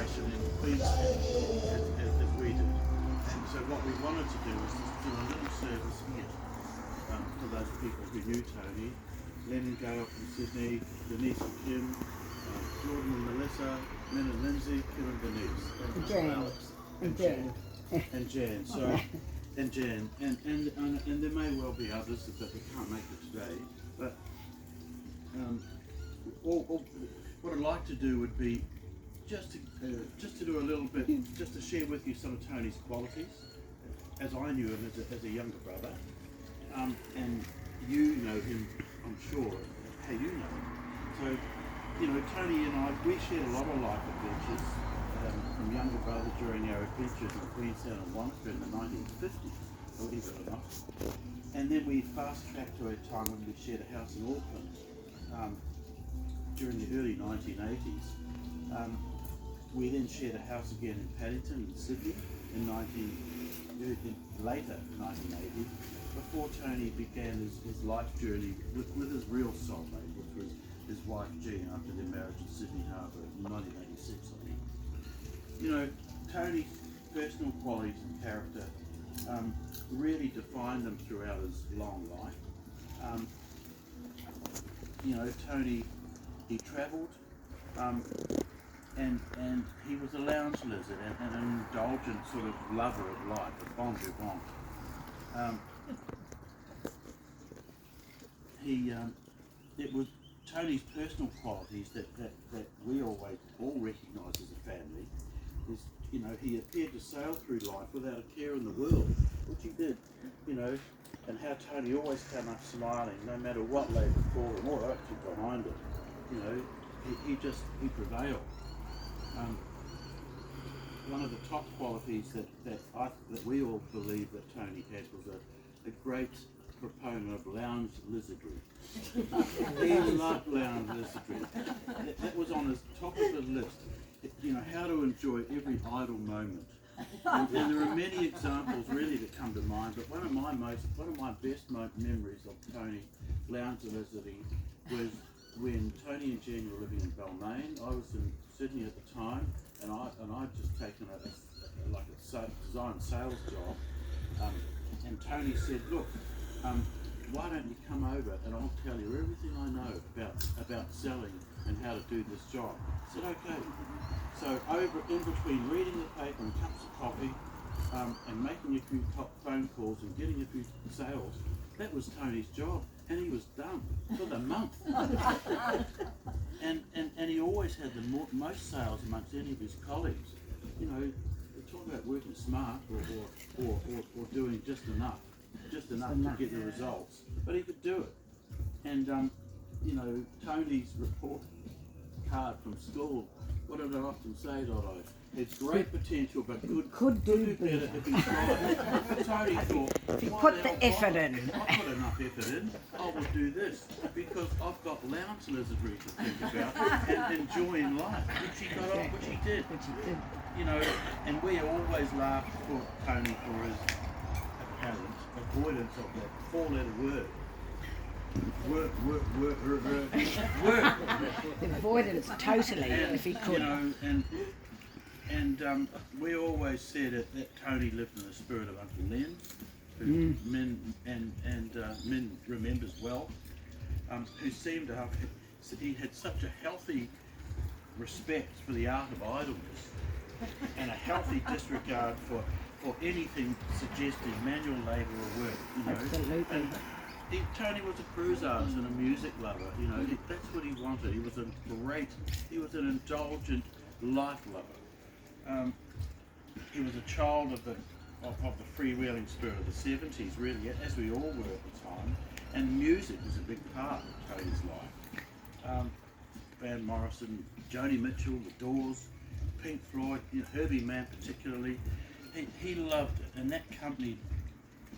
generation in Queensland as we did. And so what we wanted to do was to do a little service here for those people who knew Tony. Len and Gail from Sydney, Denise and Kim, Jordan and Melissa, Lynn and Lindsay, Kim and Denise, and Jan. Alex, And Jan. Jan. And Jan. So, and Jan, and there may well be others that we can't make it today. But what I'd like to do would be just to do a little bit, just to share with you some of Tony's qualities, as I knew him as a younger brother, and you know him, I'm sure, how you know him. So, you know, Tony and I, we shared a lot of life adventures from younger brother during our adventures in Queensland and Wanaka in the 1950s, believe it or not. And then we fast-tracked to a time when we shared a house in Auckland during the early 1980s. We then shared a house again in Paddington in Sydney in later 1980, before Tony began his life journey with his real soulmate, which was his wife Jean, after their marriage in Sydney Harbour in 1986, I think. You know, Tony's personal qualities and character really defined him throughout his long life. You know, Tony, he travelled, and he was a lounge lizard and an indulgent sort of lover of life, a bon vivant. It was Tony's personal qualities that we all recognise as a family. Is, you know, he appeared to sail through life without a care in the world, which he did, you know, and how Tony always came up smiling, no matter what lay before him or actually behind him. You know, he prevailed. One of the top qualities that we all believe that Tony had was a great proponent of lounge lizardry. He loved lounge lizardry. That was on his top of his list. You know, how to enjoy every idle moment. And there are many examples really that come to mind, but one of my best memories of Tony lounge lizarding was when Tony and Jen were living in Balmain. I was in Sydney at the time, and I'd just taken a design sales job, and Tony said, look, why don't you come over and I'll tell you everything I know about selling and how to do this job. I said, okay. So in between reading the paper and cups of coffee, and making a few phone calls and getting a few sales, that was Tony's job, and he was done for the month. and he always had the most sales amongst any of his colleagues. You know, they talk about working smart or doing just enough to get the results, but he could do it. And you know, Tony's report card from school, what did I often say, Dotto? It's great potential, but could do better if he tried. Tony thought, if you put the effort in. I put enough effort in, I will do this, because I've got lounge lizardry to think about and enjoying life, which he got on, which he did. You know, and we always laughed for Tony for his apparent avoidance of that four-letter word. Work. Avoidance, totally, And, if he could. you know, and we always said that Tony lived in the spirit of Uncle Len, who Min remembers well, who seemed to have, he had such a healthy respect for the art of idleness and a healthy disregard for anything suggesting manual labour or work, you know. Absolutely. And Tony was a cruise artist and a music lover, you know. That's what he wanted. He was an indulgent life lover. He was a child of the freewheeling spirit of the 70s, really, as we all were at the time. And music was a big part of Tony's life. Van Morrison, Joni Mitchell, The Doors, Pink Floyd, you know, Herbie Mann particularly. He loved it, and that accompanied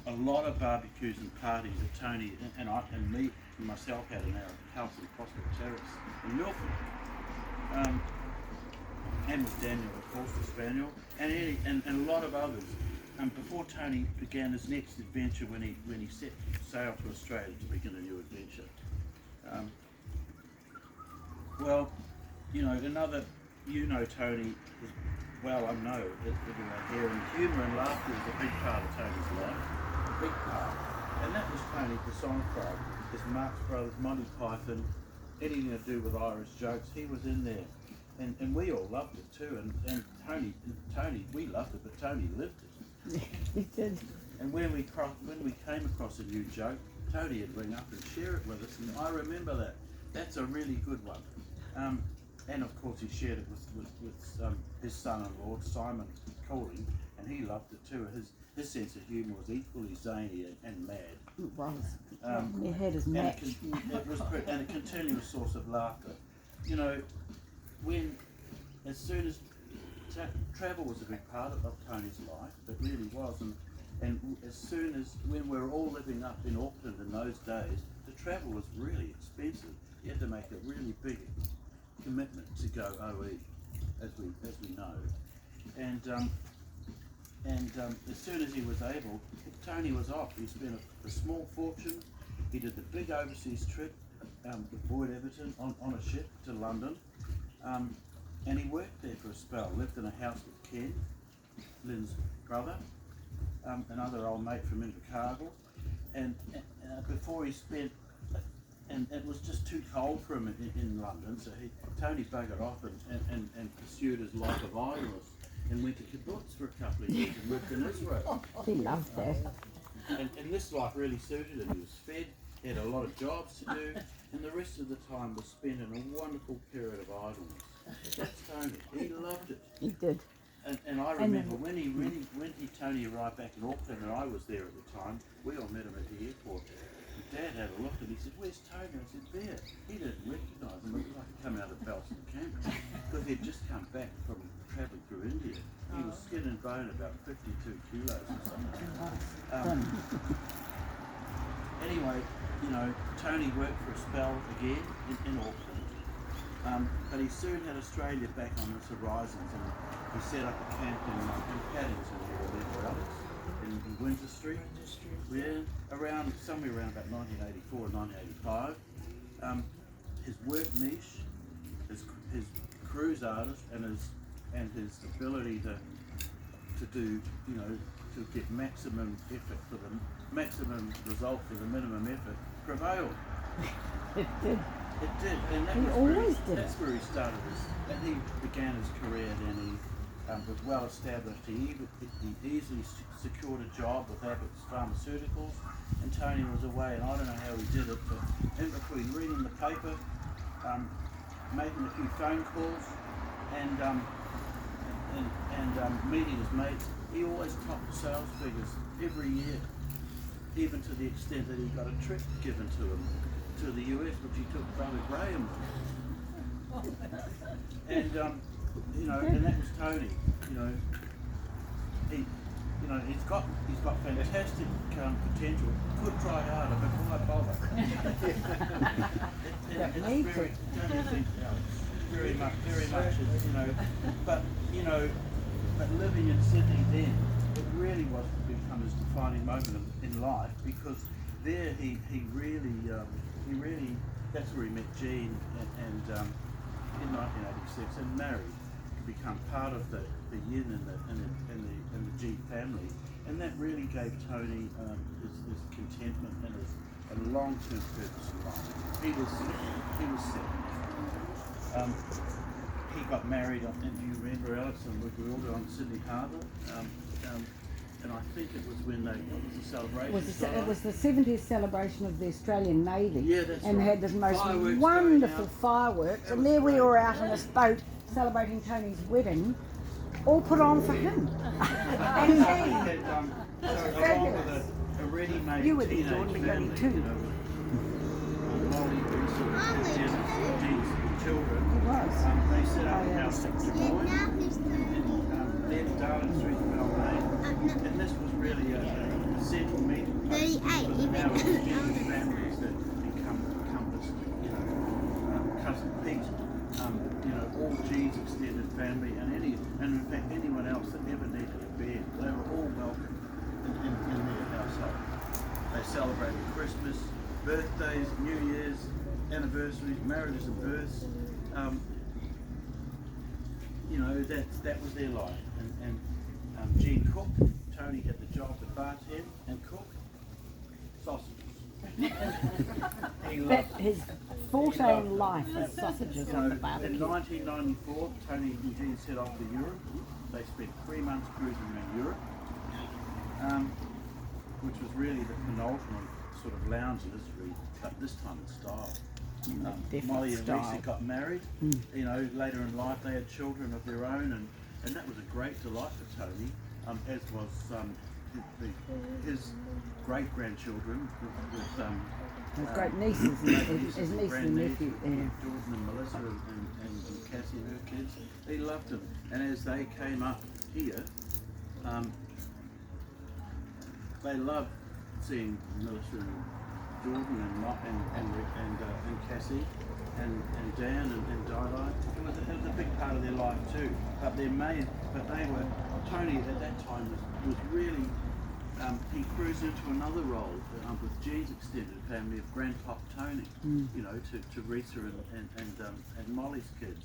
a lot of barbecues and parties that Tony and me and myself had in our house in Prospect Terrace in Milford. And with Daniel, of course, the Spaniel, and a lot of others. Before Tony began his next adventure when he set sail to Australia to begin a new adventure. Well, you know, another you know Tony as well. I know everyone here, and humour and laughter is a big part of Tony's life, a big part. And that was Tony personified. His Marx Brothers, Monty Python, anything to do with Irish jokes, he was in there. And we all loved it too. And Tony, we loved it, but Tony lived it. He did. And when we came across a new joke, Tony would ring up and share it with us, and I remember that. That's a really good one. And of course he shared it with his son-in-law, Simon Cooling, and he loved it too. His sense of humour was equally zany and mad. It was. Your head is And matched. it was and a continuous source of laughter. You know, as soon as travel was a big part of Tony's life, it really was, and as soon as when we were all living up in Auckland in those days, the travel was really expensive. You had to make a really big commitment to go OE, as we know, and as soon as he was able, Tony was off. He spent a small fortune. He did the big overseas trip with Boyd Everton on a ship to London, and he worked there for a spell. Lived in a house with Ken, Lynn's brother, another old mate from Invercargill, and before he spent, and it was just too cold for him in London, so Tony buggered off and pursued his life of idleness and went to kibbutz for a couple of years and worked in Israel. He loved that. And this life really suited him. He was fed, he had a lot of jobs to do, and the rest of the time was spent in a wonderful period of idleness. That's Tony. He loved it. He did. And I remember when Tony arrived back in Auckland, and I was there at the time, we all met him at the airport. And Dad had a look and he said, "Where's Tony?" I said, "There." He didn't recognise him. It was like he come out of Belston camp because he'd just come back from travelling through India. He was skin and bone, about 52 kilos or something. Anyway, you know, Tony worked for a spell again in Auckland, but he soon had Australia back on his horizons, and he set up a camp in Paddington or wherever else, in Windsor Street. Yeah, somewhere around about 1984 or 1985. His work niche, his cruise artist, and his ability to do, you know, to get maximum effort for the maximum result for the minimum effort prevailed. It did. It did, and that He was always did that's it. where he started and he began his career. Then he was well established. He easily secured a job with Abbott's Pharmaceuticals, and Tony was away, and I don't know how he did it, but in between reading the paper, making a few phone calls, and meeting his mates, he always topped the sales figures every year, even to the extent that he got a trip given to him to the US, which he took Brother Graham with. And you know, and that was Tony. You know, he's got fantastic potential. Could try harder, but why bother? Very much, you know. But you know, but living in Sydney then, it really was to become his defining moment in life, because there he really that's where he met Jean and in 1986 and married to become part of the Yin and the G family, and that really gave Tony his contentment and his long-term purpose in life. He was set. He got married, and do you remember, Alex, and we were all on Sydney Harbour, and I think it was when it was a celebration. It was the 70th celebration of the Australian Navy. Yeah, that's and right. had this most Fireworks wonderful going out. fireworks, That and was there we great. were out on this boat celebrating Tony's wedding, all put on for him. And He he, had, along with a ready-made You were the teenage daughter, family, Granny, too. you know, with Molly, Vincent, Jen's children. He was. They set up Oh, a yeah. house at Jamoy, and left Darling Street to Balmain, and this was really a central meeting place for the now extended families that encompassed, you know, cousin Pete, you know, all G's extended family, and in fact anyone else that ever needed a bed, they were all welcome in their household. They celebrated Christmas, birthdays, New Year's, anniversaries, marriages and births. you know, that was their life. And Jean cooked. Tony had the job to bartend and cook sausages. He That loved his forte in life is sausages you on the know, barbecue. in 1994, Tony and Jean set off to Europe. They spent 3 months cruising around Europe, which was really the penultimate sort of lounge industry, but this time in style. Different Molly and style. Lisa got married. You know, later in life they had children of their own, and that was a great delight for Tony, as was his great grandchildren with His great nieces, his niece and nephew. Yeah. Jordan and Melissa and Cassie and her kids. He loved them, and as they came up here, they loved seeing Melissa and Jordan and Cassie and Dan and Di. It was a big part of their life too. But Tony at that time was really. He cruised into another role with Jean's extended family of Grandpop Tony, you know, to Rita and Molly's kids.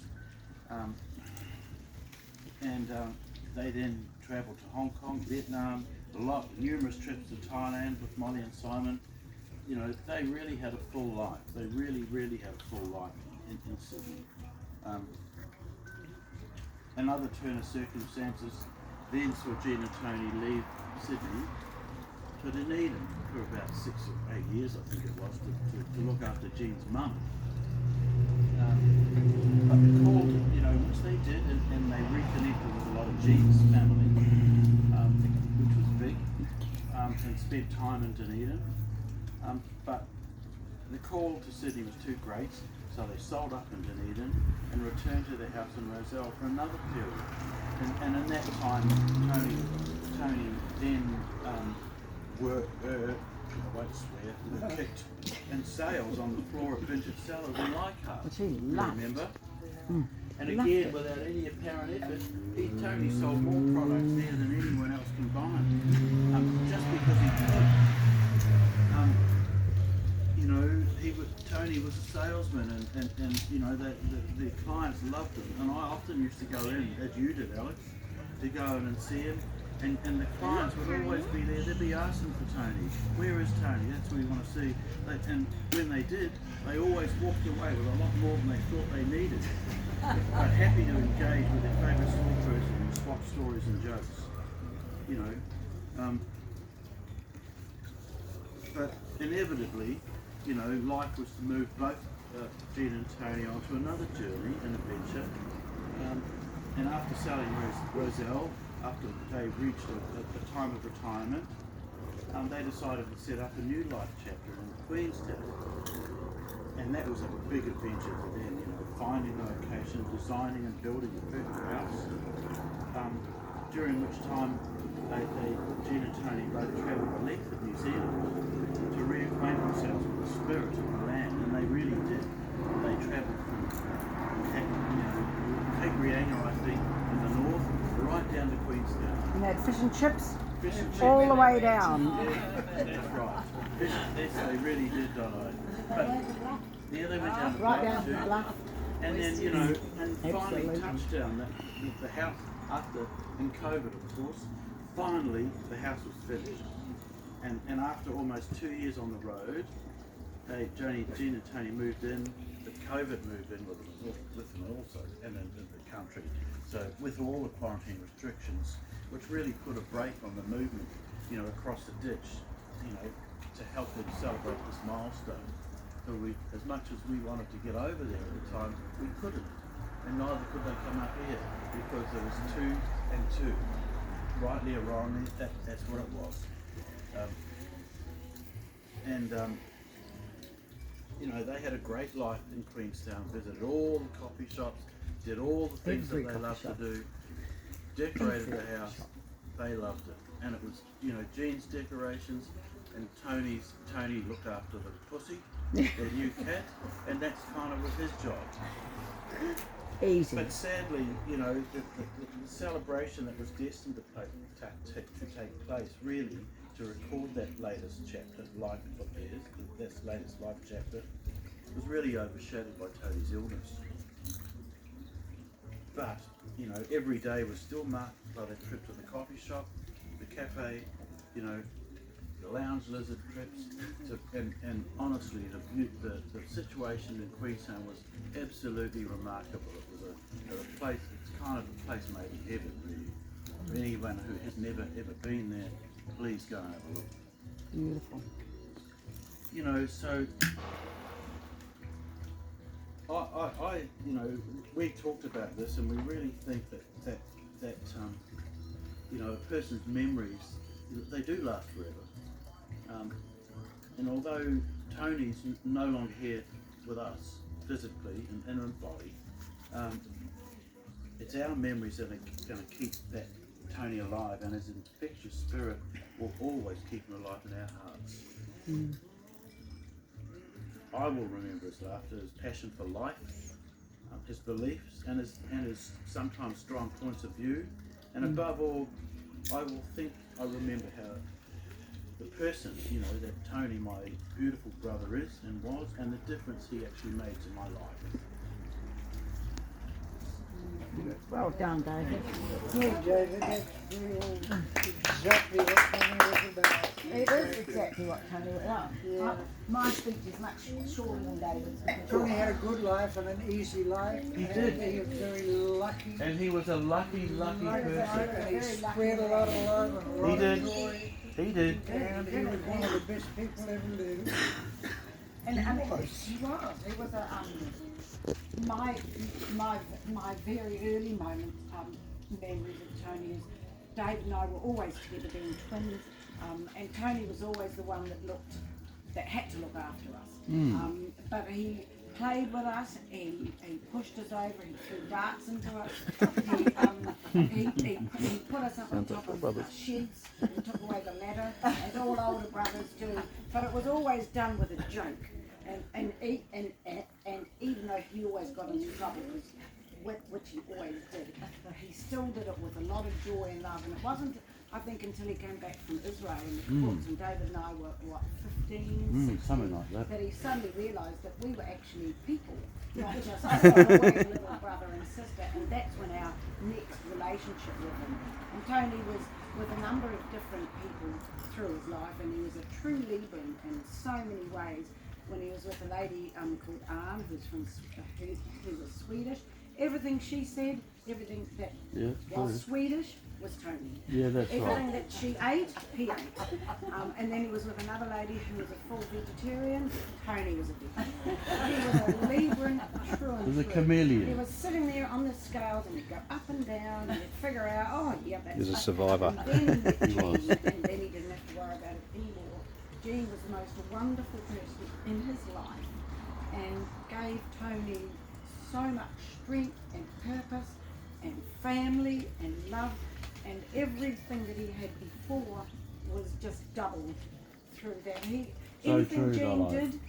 They then travelled to Hong Kong, Vietnam, numerous trips to Thailand with Molly and Simon. You know, they really had a full life. They really, really had a full life in Sydney. Another turn of circumstances then saw Jean and Tony leave Sydney to Dunedin for about 6 or 8 years, I think it was, to look after Jean's mum. But the call, you know, which they did, and they reconnected with a lot of Jean's family, which was big, and spent time in Dunedin. But the call to Sydney was too great, so they sold up in Dunedin and returned to their house in Rozelle for another period. And in that time, Tony then I won't swear, were kicked in sales on the floor of Vintage Cellars in Leichhardt. Which he You loved. remember? And Loved again, it. without any apparent effort, Tony sold more products there than anyone else combined. Just because he could. You know, Tony was a salesman, and you know, the clients loved him. And I often used to go in, as you did, Alex, to go in and see him. And the clients would always be there. They'd be asking for Tony. Where is Tony? That's what we want to see. And when they did, they always walked away with a lot more than they thought they needed. But happy to engage with their favourite store person and swap stories and jokes. You know. But inevitably, you know, life was to move both Jean and Tony onto another journey, an adventure. And after selling Rozelle, after they reached a time of retirement, they decided to set up a new life chapter in Queenstown. And that was a big adventure for them, you know, finding a location, designing and building a perfect house. During which time Jean and Tony both travelled the length of New Zealand to reacquaint themselves with the spirit of the land, and they really did. They travelled from Cape Reinga, I think, in the north, right down to Queenstown. And they had fish and chips Fish and chips. all the way down. Yeah, that's right. Yes, they really did, Donna. But yeah, they went down to Right Bluff down to too. the bluff. And then, you know, and finally Absolutely. touchdown, the house, in COVID of course, finally the house was finished. And after almost 2 years on the road, Jean and Tony moved in, but COVID moved in with them also, and in the country. So with all the quarantine restrictions, which really put a brake on the movement, you know, across the ditch, you know, to help them celebrate this milestone. So as much as we wanted to get over there at the time, we couldn't. And neither could they come up here, because there was 2 and 2. Rightly or wrongly, that's what it was. You know, they had a great life in Queenstown, visited all the coffee shops, did all the things Every that they coffee loved shop. to do, decorated the house. They loved it. And it was, you know, Jean's decorations, and Tony looked after the pussy, their new cat, and that's kind of was his job. Easy. But sadly, you know, the celebration that was destined to take place, really, to record that latest chapter, life of theirs, this latest life chapter, was really overshadowed by Tony's illness. but you know, every day was still marked by the trip to the coffee shop, the cafe, you know, the lounge lizard trips, and honestly, the situation in Queenstown was absolutely remarkable. It was a place, it's kind of a place made in heaven, really. For anyone who has never ever been there, please go and have a look. Beautiful. You know, so I you know, we talked about this, and we really think that you know, a person's memories, they do last forever. And although Tony's no longer here with us physically and in body, it's our memories that are going to keep that Tony alive, and his infectious spirit will always keep him alive in our hearts. I will remember his laughter, his passion for life, his beliefs, and his sometimes strong points of view, and above all, I remember how the person, you know, that Tony, my beautiful brother, is and was, and the difference he actually made to my life. Well done, David. Yeah, David, that's exactly what Tony was about. It is exactly what Tony was about. Yeah. My speech is much shorter than David's. Tony had a good life and an easy life. He and did. He was very lucky. And he was a lucky person. And he spread a lot of love and a lot of joy. He did. And he was one of the best people ever lived. And he was. He was a my very early moment memories of Tony is Dave and I were always together being twins, and Tony was always the one that had to look after us. But he played with us, he pushed us over, he threw darts into us, he put us up on top of sheds and took away the ladder, as all older brothers do. But it was always done with a joke. And even though he always got into trouble, which he always did, he still did it with a lot of joy and love. And it wasn't, I think, until he came back from Israel in the courts, and David and I were, 15, 16, something like that. he suddenly realised that we were actually people, not just a little brother and sister. And that's when our next relationship with him. And Tony was with a number of different people through his life, and he was a true leader in so many ways. When he was with a lady called Anne, who was Swedish, everything she said, everything that was Swedish was Tony. Yeah, that's everything that she ate, he ate. And then he was with another lady who was a full vegetarian. Tony was a vegetarian. He was a Libran, true and He was a true. chameleon. He was sitting there on the scales, and he'd go up and down, and he'd figure out, oh yeah, that's. He was a survivor. And then he met Jean, and then he didn't have to worry about it anymore. Jean was the most wonderful person in his life, and gave Tony so much strength and purpose and family and love, and everything that he had before was just doubled through that. Anything Jean did,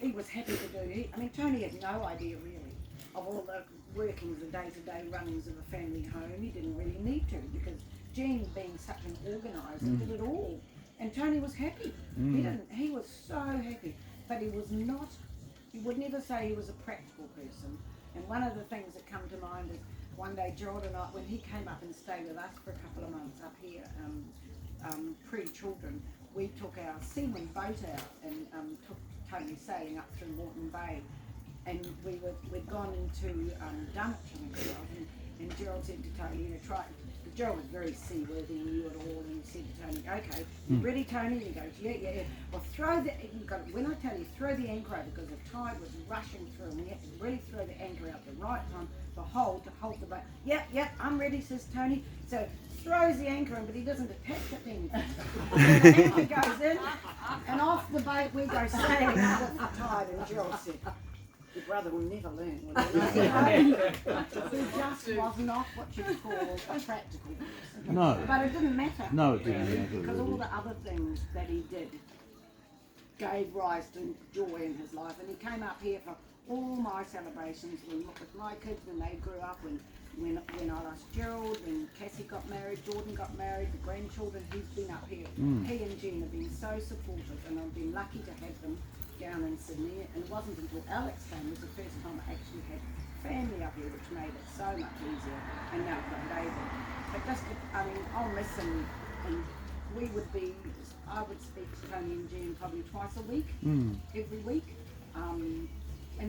he was happy to do. Tony had no idea really of all the workings, the day-to-day runnings of a family home. He didn't really need to, because Jean, being such an organiser, did it all. And Tony was happy. He was so happy. But he was not, he would never say he was a practical person. And one of the things that come to mind is one day Gerald and I, when he came up and stayed with us for a couple of months up here, pre-children, we took our Seaman boat out and took Tony sailing up through Moreton Bay. And we'd gone into Dunwich, and Gerald said to Tony, try. Gerald was very seaworthy and knew it all, and he said to Tony, okay, you ready, Tony? And he goes, yeah. Well, when I tell you, throw the anchor out, because the tide was rushing through, and we had to really throw the anchor out at the right time to hold the boat. Yep, I'm ready, says Tony. So throws the anchor in, but he doesn't attach it to anything. So the anchor goes in, and off the boat we go sailing with the tide, and Gerald said, your brother will never learn, will he? He just was not what you call a practical person. No. But it didn't matter. No, it didn't matter, Because all really. the other things that he did gave rise to joy in his life. And he came up here for all my celebrations, with my kids when they grew up, when I lost Gerald, when Cassie got married, Jordan got married, the grandchildren, he's been up here. He and Jean have been so supportive, and I've been lucky to have them down in Sydney, and it wasn't until Alex came was the first time I actually had family up here, which made it so much easier. And now I've got David. But just, I mean, I'll miss him, and we would be, I would speak to Tony and Jean probably twice a week, every week. And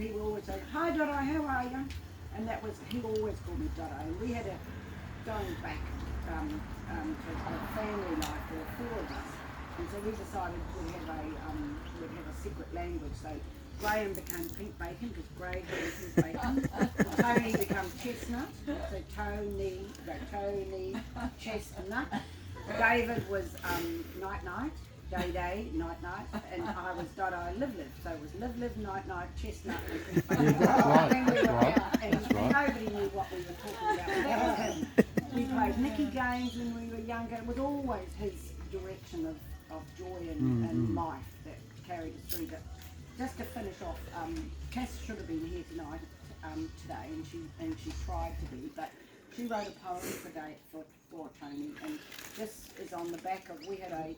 he would always say, "Hi Dotto, how are you?" And that was, he always called me Dotto. And we had a, going back to a family life, there were 4 of us. And so we decided we'd have a secret language. So Graham became Pink Bacon because Gray had Pink Bacon. Tony became Chestnut, so Tony Chestnut. David was Night Night, Day Day, Night Night, and I was Dotto Live Live. So it was Live Live, Night Night, Chestnut, and Pink Bacon. And we were out, and nobody knew what we were talking about. That was him. We played Nicky games when we were younger. It was always his direction of joy and life that carried us through. But just to finish off, Cass should have been here tonight, today, and she tried to be, but she wrote a poem for Tony, and this is on the back of, we had a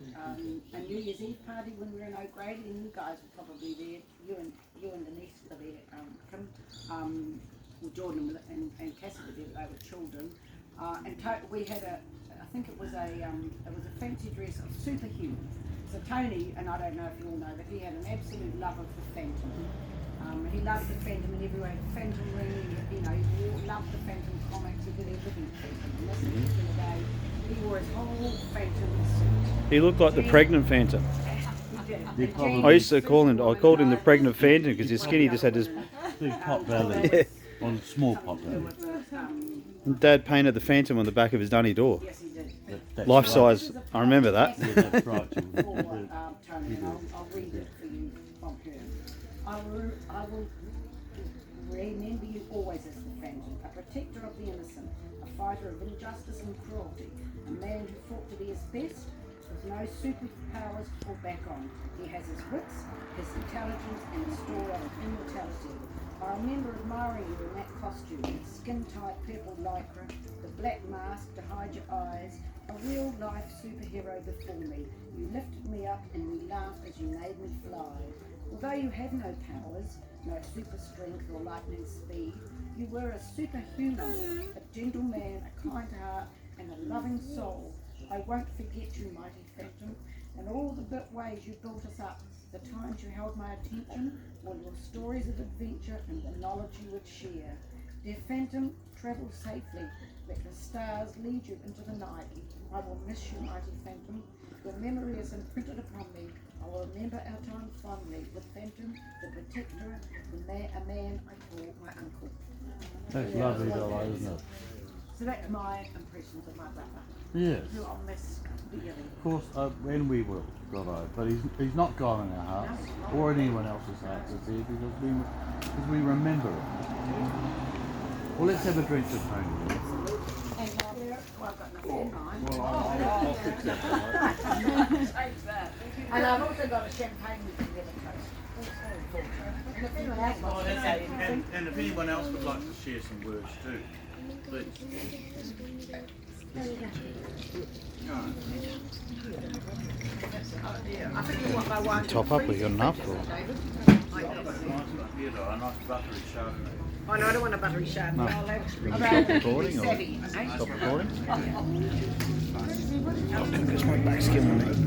New Year's Eve party when we were in O'Grady, and you guys were probably there, you and Denise were there, Kim, well, Jordan and Cassie were there, they were children, and we had I think it was a fancy dress of superhumans. So Tony, and I don't know if you all know, but he had an absolute love of the Phantom. He loved the Phantom in every way. The Phantom ring, you know, he loved the Phantom comics. He did everything Phantom. And this particular day, he wore his whole Phantom suit. He looked like the pregnant Phantom. He did. I used to call him. I called him the pregnant Phantom because his skinny just had this. Big pot belly. On small pot belly. Dad painted the Phantom on the back of his dunny door. Yes, he did. That's Life right. size. I remember that. Yeah, that's right. For Tony, and I'll read it for you from her. I will remember you always as the Phantom, a protector of the innocent, a fighter of injustice and cruelty, a man who fought to be his best, with no superpowers to fall back on. He has his wits, his intelligence, and a story of immortality. I remember admiring you in that costume, skin-tight purple lycra, the black mask to hide your eyes, a real-life superhero before me. You lifted me up and we laughed as you made me fly. Although you had no powers, no super strength or lightning speed, you were a superhuman, a gentle man, a kind heart, and a loving soul. I won't forget you, mighty Phantom, and all the ways you built us up, the times you held my attention, all your stories of adventure and the knowledge you would share. Dear Phantom, travel safely. Let the stars lead you into the night. I will miss you, mighty Phantom. Your memory is imprinted upon me. I will remember our time fondly with Phantom, the protector, a man I call my uncle. That's Yeah, lovely, that's though, what isn't it? So that's my impressions of my brother, Yes. who I'll miss dearly. Of course, and we will, Dotto, but he's not gone in our hearts, or in anyone else's hearts this year, because we remember it. Well, let's have a drink to Tony. And well, I've got nothing in mind. I'll fix that. And I've also got a champagne we can give a toast. And if anyone else wants to say anything. And if anyone else would like to share some words too, please. I think you want my wine. Top up, we got enough. Or? David. Yeah, though, a nice buttery Chardonnay. Oh no, I don't want a buttery Chardonnay. No. I'll have Stop recording or savvy, eh? stop recording? I'll cook this my back skin on me.